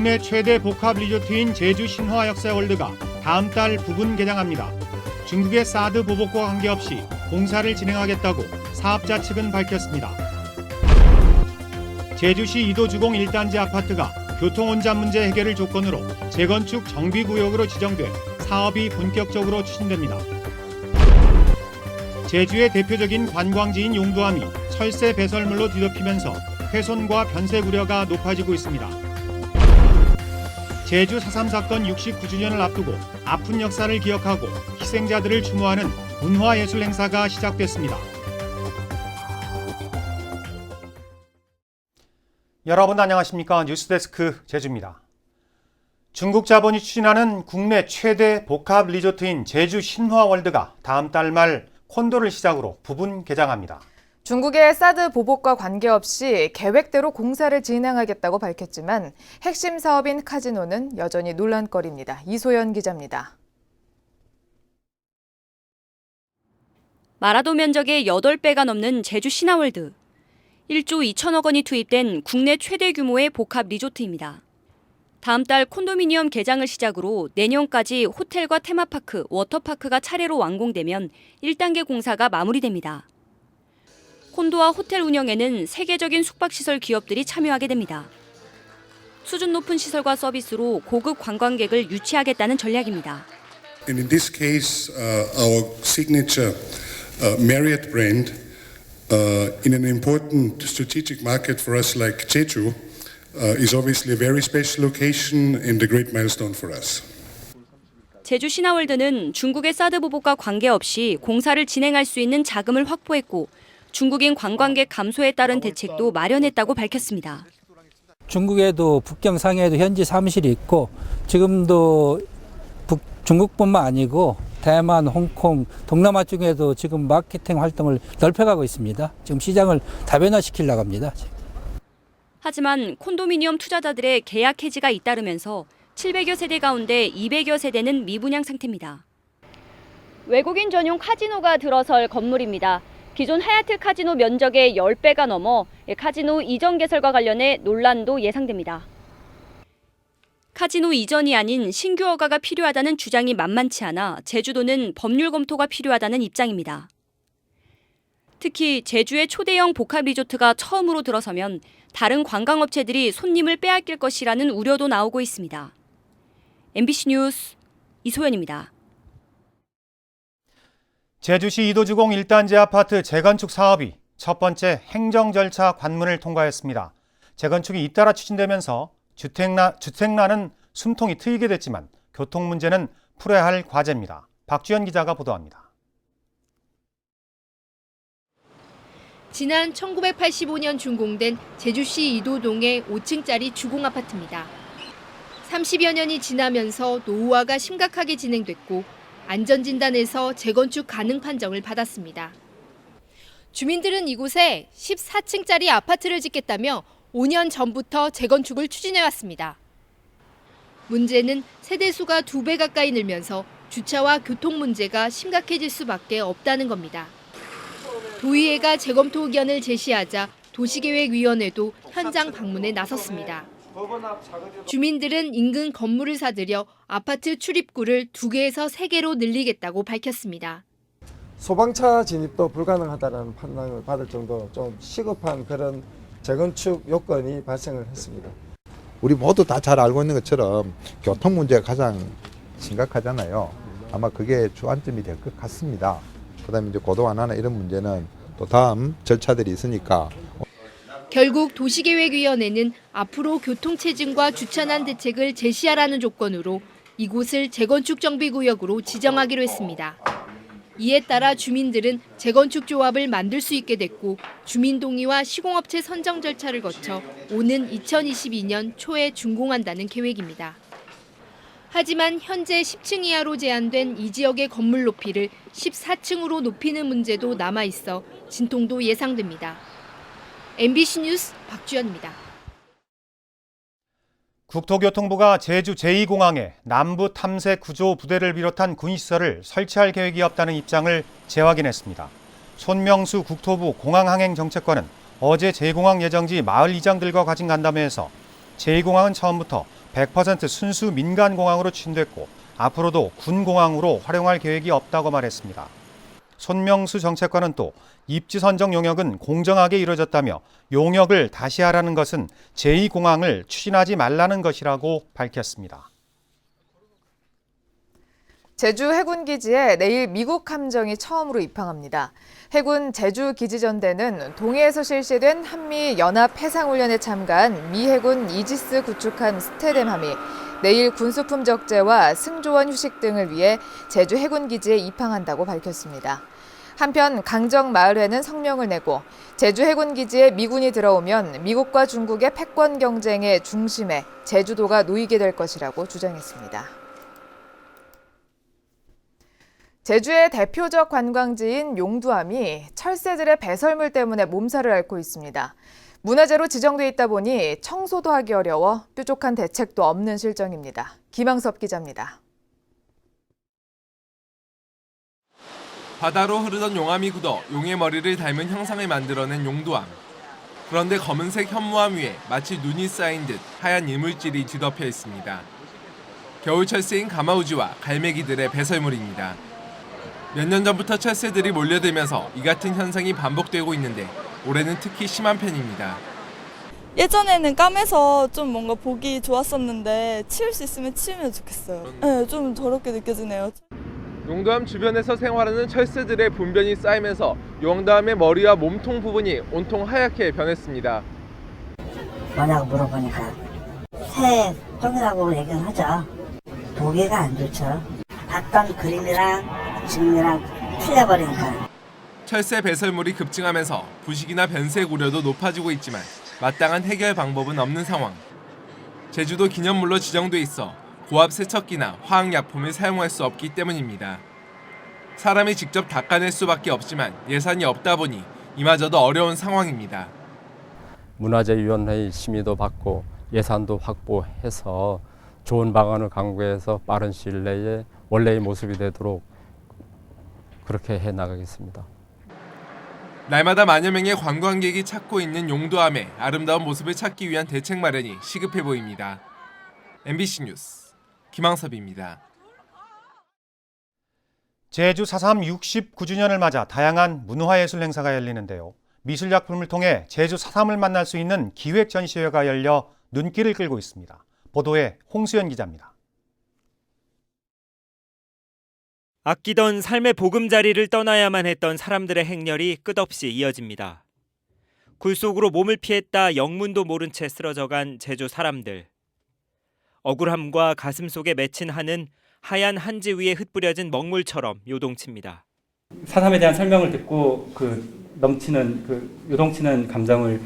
국내 최대 복합 리조트인 제주 신화 역사월드가 다음 달 부분 개장합니다. 중국의 사드 보복과 관계없이 공사를 진행하겠다고 사업자 측은 밝혔습니다. 제주시 이도주공 1단지 아파트가 교통혼잡 문제 해결을 조건으로 재건축 정비구역으로 지정돼 사업이 본격적으로 추진됩니다. 제주의 대표적인 관광지인 용두암이 철새 배설물로 뒤덮이면서 훼손과 변색 우려가 높아지고 있습니다. 제주 4.3 사건 69주년을 앞두고 아픈 역사를 기억하고 희생자들을 추모하는 문화예술 행사가 시작됐습니다. 여러분 안녕하십니까? 뉴스데스크 제주입니다. 중국 자본이 추진하는 국내 최대 복합 리조트인 제주 신화월드가 다음 달 말 콘도를 시작으로 부분 개장합니다. 중국의 사드 보복과 관계없이 계획대로 공사를 진행하겠다고 밝혔지만 핵심 사업인 카지노는 여전히 논란거리입니다. 이소연 기자입니다. 마라도 면적의 8배가 넘는 제주 신화월드. 1조 2천억 원이 투입된 국내 최대 규모의 복합 리조트입니다. 다음 달 콘도미니엄 개장을 시작으로 내년까지 호텔과 테마파크, 워터파크가 차례로 완공되면 1단계 공사가 마무리됩니다. 콘도와 호텔 운영에는 세계적인 숙박시설 기업들이 참여하게 됩니다. 수준 높은 시설과 서비스로 고급 관광객을 유치하겠다는 전략입니다. And in this case, our signature Marriott brand in an important strategic market for us like Jeju is obviously a very special location and a great milestone for us. 제주 신화월드는 중국의 사드 보복과 관계없이 공사를 진행할 수 있는 자금을 확보했고 중국인 관광객 감소에 따른 대책도 마련했다고 밝혔습니다. 중국에도 북경 상해에도 현지 사무실이 있고 지금도 중국뿐만 아니고 대만, 홍콩, 동남아 쪽에도 지금 마케팅 활동을 넓혀가고 있습니다. 지금 시장을 다변화시키려고 합니다. 하지만 콘도미니엄 투자자들의 계약 해지가 잇따르면서 700여 세대 가운데 200여 세대는 미분양 상태입니다. 외국인 전용 카지노가 들어설 건물입니다. 기존 하얏트 카지노 면적의 10배가 넘어 카지노 이전 개설과 관련해 논란도 예상됩니다. 카지노 이전이 아닌 신규 허가가 필요하다는 주장이 만만치 않아 제주도는 법률 검토가 필요하다는 입장입니다. 특히 제주의 초대형 복합 리조트가 처음으로 들어서면 다른 관광업체들이 손님을 빼앗길 것이라는 우려도 나오고 있습니다. MBC 뉴스 이소연입니다. 제주시 이도주공 1단지 아파트 재건축 사업이 첫 번째 행정 절차 관문을 통과했습니다. 재건축이 잇따라 추진되면서 주택난은 숨통이 트이게 됐지만 교통 문제는 풀어야 할 과제입니다. 박주연 기자가 보도합니다. 지난 1985년 준공된 제주시 이도동의 5층짜리 주공아파트입니다. 30여 년이 지나면서 노후화가 심각하게 진행됐고 안전진단에서 재건축 가능 판정을 받았습니다. 주민들은 이곳에 14층짜리 아파트를 짓겠다며 5년 전부터 재건축을 추진해왔습니다. 문제는 세대수가 2배 가까이 늘면서 주차와 교통 문제가 심각해질 수밖에 없다는 겁니다. 도의회가 재검토 의견을 제시하자 도시계획위원회도 현장 방문에 나섰습니다. 주민들은 인근 건물을 사들여 아파트 출입구를 2개에서 3개로 늘리겠다고 밝혔습니다. 소방차 진입도 불가능하다는 판단을 받을 정도로 좀 시급한 그런 재건축 요건이 발생을 했습니다. 우리 모두 다 잘 알고 있는 것처럼 교통 문제가 가장 심각하잖아요. 아마 그게 주안점이 될 것 같습니다. 그다음에 이제 고도 완화나 이런 문제는 또 다음 절차들이 있으니까. 결국 도시계획위원회는 앞으로 교통체증과 주차난 대책을 제시하라는 조건으로 이곳을 재건축 정비구역으로 지정하기로 했습니다. 이에 따라 주민들은 재건축 조합을 만들 수 있게 됐고 주민동의와 시공업체 선정 절차를 거쳐 오는 2022년 초에 준공한다는 계획입니다. 하지만 현재 10층 이하로 제한된 이 지역의 건물 높이를 14층으로 높이는 문제도 남아있어 진통도 예상됩니다. MBC 뉴스 박주연입니다. 국토교통부가 제주 제2공항에 남부 탐색 구조 부대를 비롯한 군시설을 설치할 계획이 없다는 입장을 재확인했습니다. 손명수 국토부 공항항행정책관은 어제 제2공항 예정지 마을 이장들과 가진 간담회에서 제2공항은 처음부터 100% 순수 민간공항으로 추진됐고 앞으로도 군공항으로 활용할 계획이 없다고 말했습니다. 손명수 정책관은 또 입지 선정 용역은 공정하게 이루어졌다며 용역을 다시 하라는 것은 제2공항을 추진하지 말라는 것이라고 밝혔습니다. 제주 해군기지에 내일 미국 함정이 처음으로 입항합니다. 해군 제주기지전대는 동해에서 실시된 한미 연합 해상훈련에 참가한 미 해군 이지스 구축한 스테뎀함이 내일 군수품 적재와 승조원 휴식 등을 위해 제주 해군기지에 입항한다고 밝혔습니다. 한편 강정마을회는 성명을 내고 제주 해군기지에 미군이 들어오면 미국과 중국의 패권 경쟁의 중심에 제주도가 놓이게 될 것이라고 주장했습니다. 제주의 대표적 관광지인 용두암이 철새들의 배설물 때문에 몸살을 앓고 있습니다. 문화재로 지정돼 있다 보니 청소도 하기 어려워 뾰족한 대책도 없는 실정입니다. 김항섭 기자입니다. 바다로 흐르던 용암이 굳어 용의 머리를 닮은 형상을 만들어낸 용두암. 그런데 검은색 현무암 위에 마치 눈이 쌓인 듯 하얀 이물질이 뒤덮여 있습니다. 겨울 철새인 가마우지와 갈매기들의 배설물입니다. 몇 년 전부터 철새들이 몰려들면서 이 같은 현상이 반복되고 있는데 올해는 특히 심한 편입니다. 예전에는 까매서 좀 뭔가 보기 좋았었는데 치울 수 있으면 치우면 좋겠어요. 네, 좀 더럽게 느껴지네요. 용두암 주변에서 생활하는 철새들의 분변이 쌓이면서 용두암의 머리와 몸통 부분이 온통 하얗게 변했습니다. 뭐냐고 물어보니까 새 똥이라고 얘기는 하죠. 보기가 안 좋죠. 봤던 그림이랑 지금이랑 틀려버리니까. 철새 배설물이 급증하면서 부식이나 변색 우려도 높아지고 있지만 마땅한 해결 방법은 없는 상황. 제주도 기념물로 지정돼 있어 고압 세척기나 화학약품을 사용할 수 없기 때문입니다. 사람이 직접 닦아낼 수밖에 없지만 예산이 없다 보니 이마저도 어려운 상황입니다. 문화재위원회의 심의도 받고 예산도 확보해서 좋은 방안을 강구해서 빠른 시일 내에 원래의 모습이 되도록 그렇게 해나가겠습니다. 날마다 만여 명의 관광객이 찾고 있는 용두암의 아름다운 모습을 찾기 위한 대책 마련이 시급해 보입니다. MBC 뉴스 김항섭입니다. 제주 4.3 69주년을 맞아 다양한 문화예술 행사가 열리는데요. 미술작품을 통해 제주 4.3을 만날 수 있는 기획전시회가 열려 눈길을 끌고 있습니다. 보도에 홍수연 기자입니다. 아끼던 삶의 보금자리를 떠나야만 했던 사람들의 행렬이 끝없이 이어집니다. 굴 속으로 몸을 피했다 영문도 모른 채 쓰러져간 제주 사람들. 억울함과 가슴 속에 맺힌 한은 하얀 한지 위에 흩뿌려진 먹물처럼 요동칩니다. 4.3에 대한 설명을 듣고 요동치는 감정을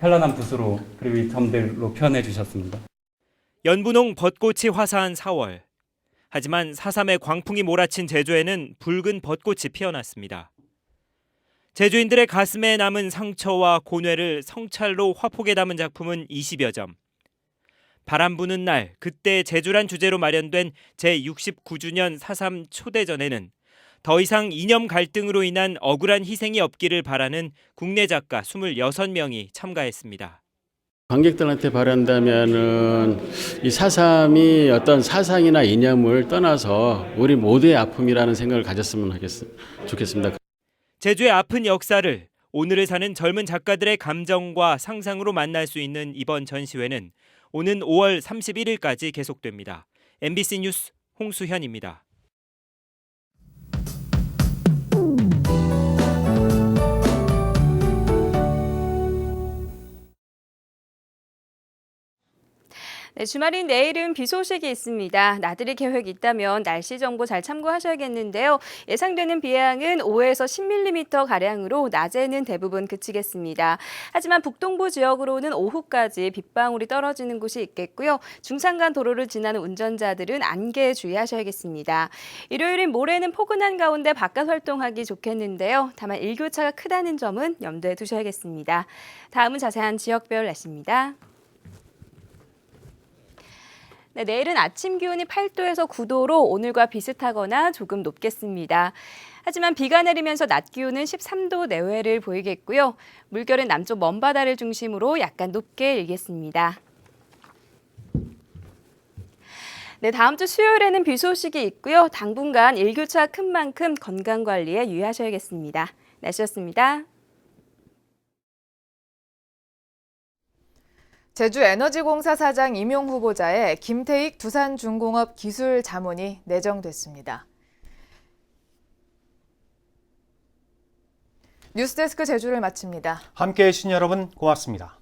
현란한 붓으로 그리고 이 점들로 표현해 주셨습니다. 연분홍 벚꽃이 화사한 4월. 하지만 4.3의 광풍이 몰아친 제주에는 붉은 벚꽃이 피어났습니다. 제주인들의 가슴에 남은 상처와 고뇌를 성찰로 화폭에 담은 작품은 20여 점. 바람 부는 날, 그때 제주란 주제로 마련된 제69주년 4.3 초대전에는 더 이상 이념 갈등으로 인한 억울한 희생이 없기를 바라는 국내 작가 26명이 참가했습니다. 관객들한테 바란다면은 이 4.3이 어떤 사상이나 이념을 떠나서 우리 모두의 아픔이라는 생각을 가졌으면 좋겠습니다. 제주의 아픈 역사를 오늘을 사는 젊은 작가들의 감정과 상상으로 만날 수 있는 이번 전시회는 오는 5월 31일까지 계속됩니다. MBC 뉴스 홍수현입니다. 네, 주말인 내일은 비 소식이 있습니다. 나들이 계획 있다면 날씨 정보 잘 참고하셔야겠는데요. 예상되는 비양은 5에서 10mm가량으로 낮에는 대부분 그치겠습니다. 하지만 북동부 지역으로는 오후까지 빗방울이 떨어지는 곳이 있겠고요. 중산간 도로를 지나는 운전자들은 안개에 주의하셔야겠습니다. 일요일인 모레는 포근한 가운데 바깥 활동하기 좋겠는데요. 다만 일교차가 크다는 점은 염두에 두셔야겠습니다. 다음은 자세한 지역별 날씨입니다. 네, 내일은 아침 기온이 8도에서 9도로 오늘과 비슷하거나 조금 높겠습니다. 하지만 비가 내리면서 낮 기온은 13도 내외를 보이겠고요. 물결은 남쪽 먼바다를 중심으로 약간 높게 일겠습니다. 네, 다음 주 수요일에는 비 소식이 있고요. 당분간 일교차 큰 만큼 건강 관리에 유의하셔야겠습니다. 날씨였습니다. 제주에너지공사 사장 임용 후보자에 김태익 두산중공업 기술자문이 내정됐습니다. 뉴스데스크 제주를 마칩니다. 함께해 주신 여러분 고맙습니다.